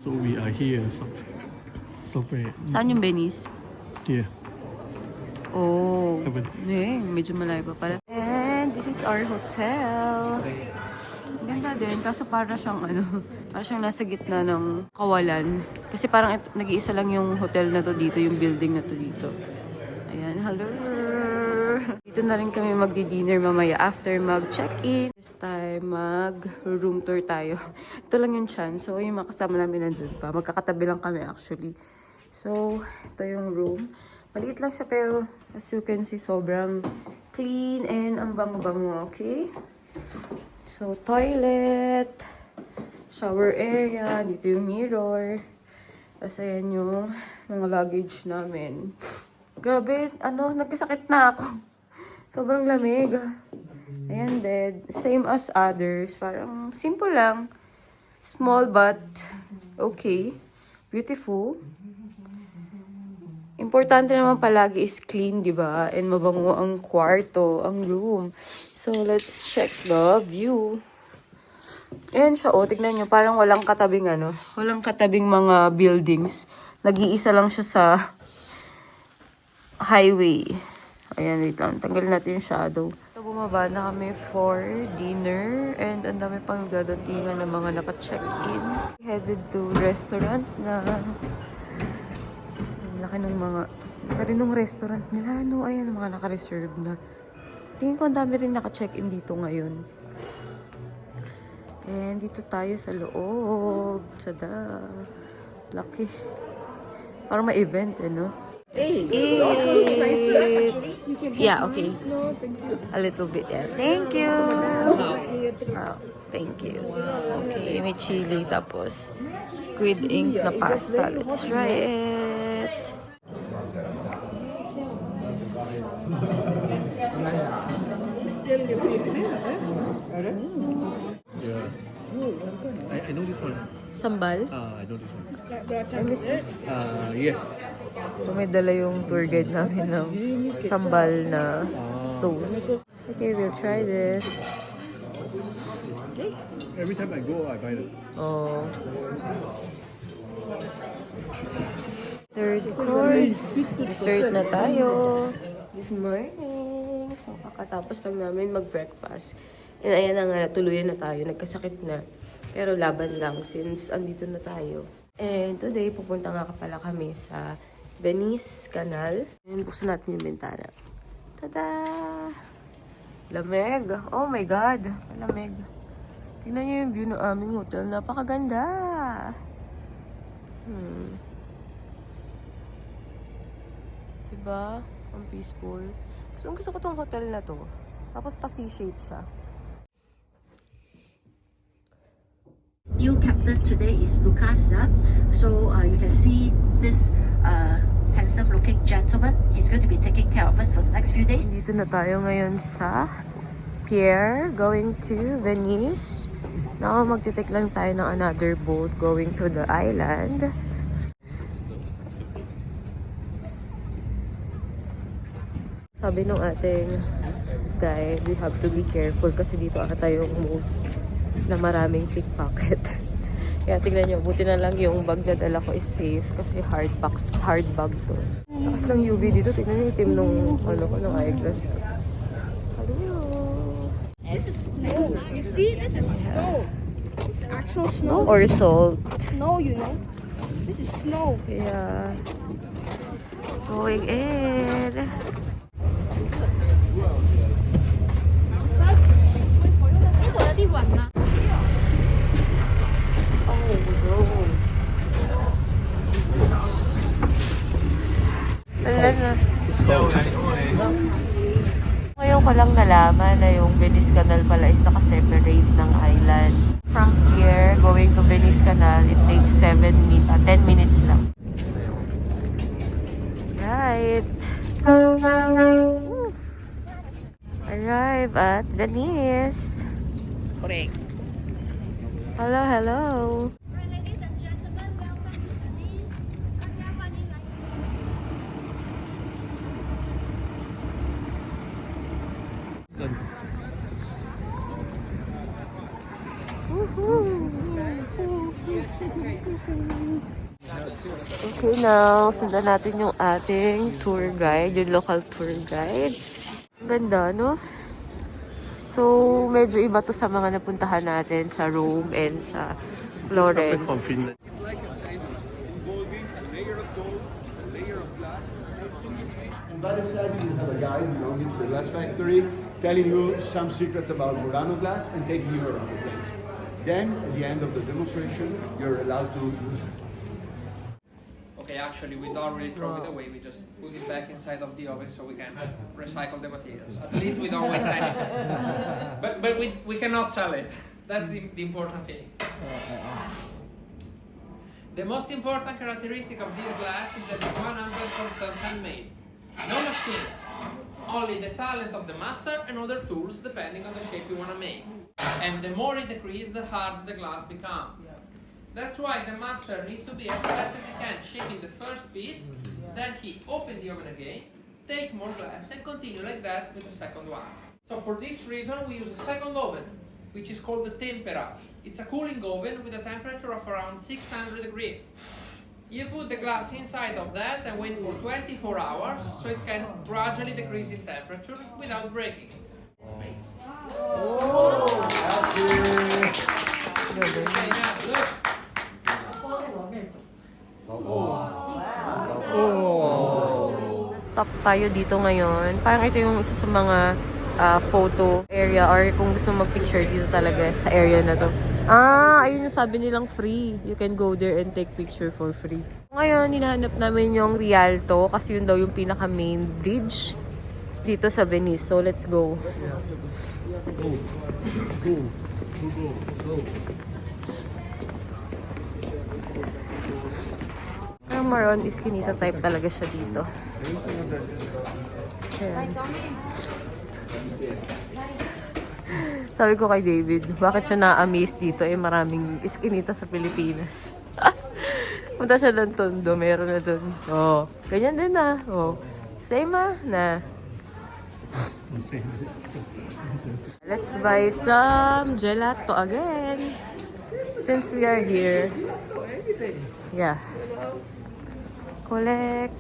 So we are here. Somewhere. Saan yung Venice? Here. Oh, Heaven. medyo malayo pa pala. And this is our hotel. Ganda din, kaso para siyang para siyang nasa gitna ng kawalan. Kasi parang nag-iisa lang yung hotel na to dito, yung building na to dito. Ayan, hello! Dito na rin kami magdi-dinner mamaya after mag-check-in. This time, mag-room tour tayo. Ito lang yung chance. So, yung mga kasama namin nandun pa. Magkakatabi lang kami actually. So, ito yung room. Maliit lang siya pero as you can see, sobrang clean and ang bango-bango, okay? So, toilet, shower area, dito yung mirror. Tapos, ayan yung mga luggage namin. Grabe, nagkasakit na ako. Sobrang lamig. Ayan, bed. Same as others. Parang simple lang. Small but okay. Beautiful. Importante naman palagi is clean, di ba? And mabango ang kwarto, ang room. So, let's check the view. Ayan siya, oh. Tignan nyo, parang walang katabing walang katabing mga buildings. Nag-iisa lang siya sa highway. Ayan, wait lang. Tanggalin natin yung shadow. So, bumaba na kami for dinner. And ang dami pang dadatingan ng mga naka-check-in. Headed to restaurant na laki ng mga rin ng restaurant nila. Ayan, mga naka-reserve na. Tingin ko ang dami rin naka-check-in dito ngayon. And dito tayo sa loob. Sada. Lucky. Parang may event, no? Let's eat. Yeah, okay. No, thank you. A little bit, yeah. Thank you. Oh, thank you. Okay, may chili tapos squid ink na pasta. Let's try it. I know this one. Sambal. I know this one. Let me see. Yes. So, may dala yung tour guide namin ng sambal na sauce. Okay, we'll try this. Every time I go, I buy it. Oh. Third course. Dessert na tayo. Good morning. So, kakatapos lang namin mag-breakfast. And ayan na nga, tuluyan na tayo. Nagkasakit na. Pero laban lang since andito na tayo. And today, pupunta nga pala kami sa Venice Canal. And buksan natin yung bintana. Tada! Lamig. Oh my God. Lamig. Tingnan niyo yung view ng aming hotel. Napakaganda. Diba? Ang peaceful. So, gusto ko tong hotel na to. Tapos pa C-shape siya. New captain today is Lucasa. So you can see this handsome-looking gentleman. He's going to be taking care of us for the next few days. Dito na tayo ngayon sa pier, going to Venice. Now, magtitake lang tayo ng another boat going to the island. Sabi nung ating guide, we have to be careful kasi dito ata yung most na maraming pickpocket. Kaya tignan nyo, buti na lang yung bag na dala ko is safe kasi hard bag to. Takas ng UV dito, tignan nyo itim nung ng eyeglass ko. Hello! This is snow. You see, this is snow. It's actual snow. Or salt. Snow, you know. This is snow. Yeah. Going in. Ngayon ko lang nalaman na yung Venice Canal pala is naka-separate ng island. From here, going to Venice Canal, it takes 10 minutes lang. Right. Arrive at Venice. Correct. Hello, hello. Ladies and gentlemen, welcome to Venice. Okay, now, sundan natin yung ating tour guide, yung local tour guide. Ang ganda, no? So, medyo iba to sa mga napuntahan natin sa Rome and sa Florence. It's like a sandwich, involving a layer of gold, a layer of glass. And by the side, you have a guide belonging to the glass factory telling you some secrets about Murano glass and taking you around the place. Then, at the end of the demonstration, you're allowed to use it. Okay, actually, we don't really throw it away. We just put it back inside of the oven so we can recycle the materials. At least we don't waste anything. But we cannot sell it. That's the important thing. The most important characteristic of this glass is that it's 100% handmade. No machines. Only the talent of the master and other tools depending on the shape you want to make. And the more it decreases, the harder the glass becomes. That's why the master needs to be as fast as he can, shaping the first piece, then he open the oven again, take more glass, and continue like that with the second one. So for this reason, we use a second oven, which is called the tempera. It's a cooling oven with a temperature of around 600 degrees. You put the glass inside of that and wait for 24 hours, so it can gradually decrease in temperature without breaking. Okay, now look. Stop tayo dito ngayon. Parang ito yung isa sa mga photo area or kung gusto mo mag-picture dito talaga sa area na to. Ayun yung sabi nilang free. You can go there and take picture for free. Ngayon, hinahanap namin yung Rialto kasi yun daw yung pinaka main bridge dito sa Venice. So, let's go. Ang Maron Esquinita type talaga siya dito. Ayan. Sabi ko kay David, bakit siya na-amaze dito? Maraming Esquinita sa Pilipinas. Punta siya ng Tondo, meron na dun. Oh, ganyan din na. Oh, same na. Let's buy some gelato again. Since we are here. Yeah. Collect.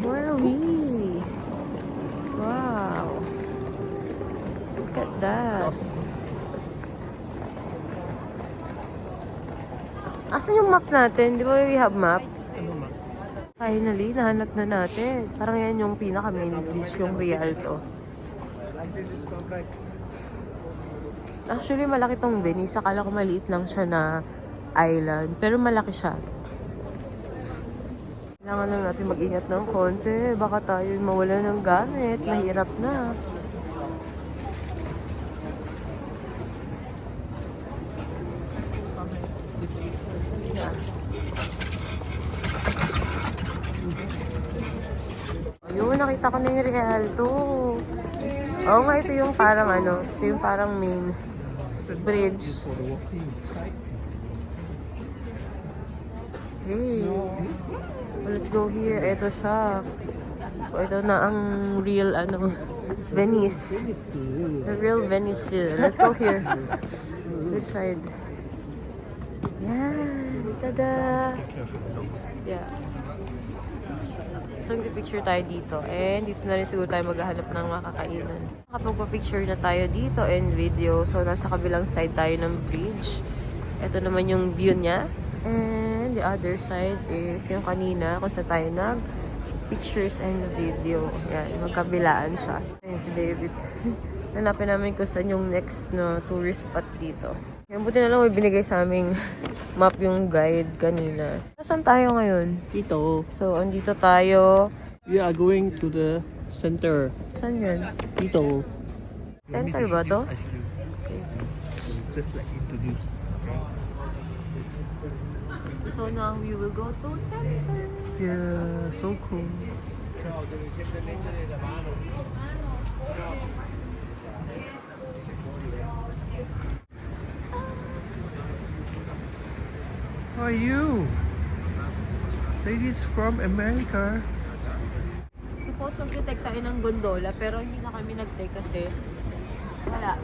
Where are we? Wow. Look at that. Asan yung map natin? Di ba we have map? Finally, nahanap na natin. Parang yan yung pinaka-main bridge, yung Rialto. Actually, malaki tong Venice. Akala ko maliit lang siya na island. Pero malaki siya. Kailangan lang natin mag-ingat ng konti. Baka tayo mawala ng gamit. Mahirap na. Ayun, nakita ko na yung Rialto. Oo nga, ito yung parang ito yung parang main bridge. Hey, let's go here. Ito siya. So, ito na ang real Venice. The real Venice. Let's go here. This side. Yan. Tada! Yeah. So, picture tayo dito. And dito na rin siguro tayo maghahanap ng mga kakainan. Kapag-picture na tayo dito and video. So, nasa kabilang side tayo ng bridge. Ito naman yung view niya. And the other side is yung kanina kung saan tayo nag-pictures and video. Yan, magkabilaan siya. Ayan si David. Hanapin namin kung saan yung next na tourist spot dito. Yan, buti na lang may binigay sa aming map yung guide kanina. Nasaan tayo ngayon? Dito. So, andito tayo. We are going to the center. Saan yan? Dito. Center ba to? Just like into this. So now we will go to center. Yeah, so cool. How are you? Ladies from America. Suppose mag-take tayo ng gondola pero hindi na kami nag-take kasi wala.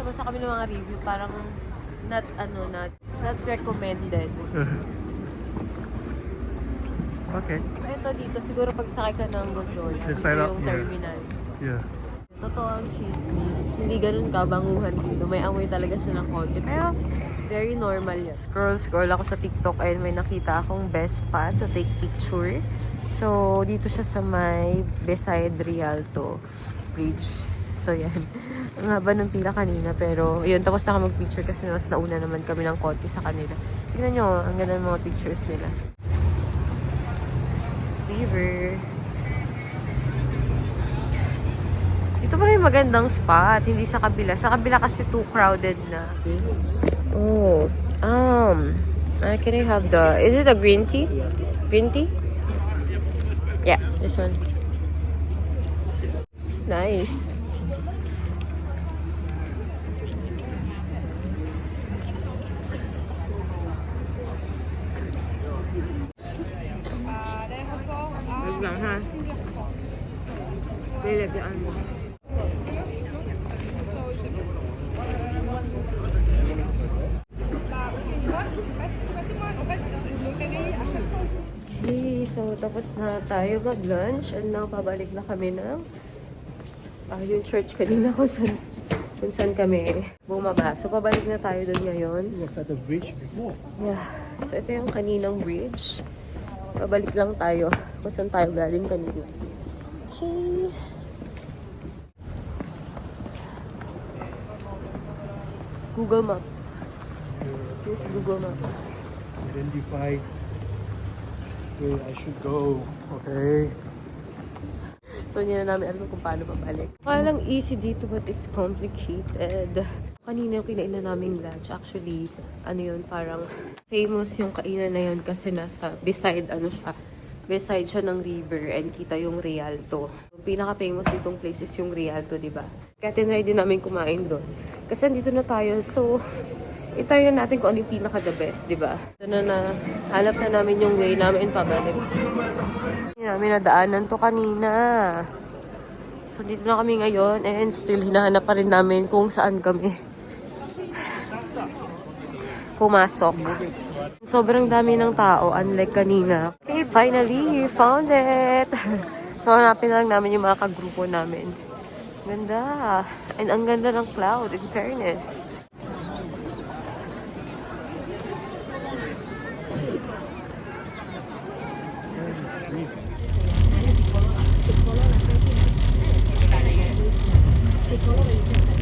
Basta kami ng mga review parang not recommended. Okay. Ito dito, siguro pag sakay ka ng gondola, Yes, dito I know. yung Yeah. terminal. Yeah. Totoo ang chismis. Hindi ganun kabanguhan dito. May amoy talaga siya ng konti. Pero, very normal yan. Scroll ako sa TikTok and may nakita akong best spot to take picture. So, dito siya sa may beside Rialto Bridge. So, yan. Ang haba ng pila kanina. Pero, yun, tapos na ako mag-picture kasi mas nauna naman kami ng konti sa kanila. Tignan nyo, ang ganda ng mga pictures nila. River. Ito pa rin magandang spot, hindi sa kabila. Sa kabila kasi too crowded na. Oh, can I have the, is it a green tea? Green tea? Yeah, this one. Nice. Wait lang ha. Lagyan mo. Okay, so tapos na tayo mag-lunch and now pabalik na kami ng yung church kanina kung saan kami bumaba. So pabalik na tayo doon ngayon. Was at the bridge before. Yeah. So ito yung kaninang bridge. Pabalik lang tayo kung saan tayo galing kanina. Okay. Google Map. This is Google Map. Identify where I should go. Okay. So, hindi na namin alam kung paano pabalik. Parang easy dito but it's complicated. Kanina yung kinainan naming lunch. Actually, ano yun, parang famous yung kainan na yun kasi nasa beside siya ng river and kita yung Rialto. Yung pinaka-famous ditong place is yung Rialto, diba? Kaya tinry din namin kumain doon. Kasi andito na tayo, so itayo na natin kung ano yung pinaka-the best, diba? Hanap na namin yung way namin pabalik. Hindi namin nadaanan to kanina. So dito na kami ngayon and still hinahanap pa rin namin kung saan kami pumasok. Sobrang dami ng tao, unlike kanina. Okay, finally, we found it! So, hanapin na lang namin yung mga kagrupo namin. Ganda! And ang ganda ng cloud, in fairness. They follow like 30 minutes.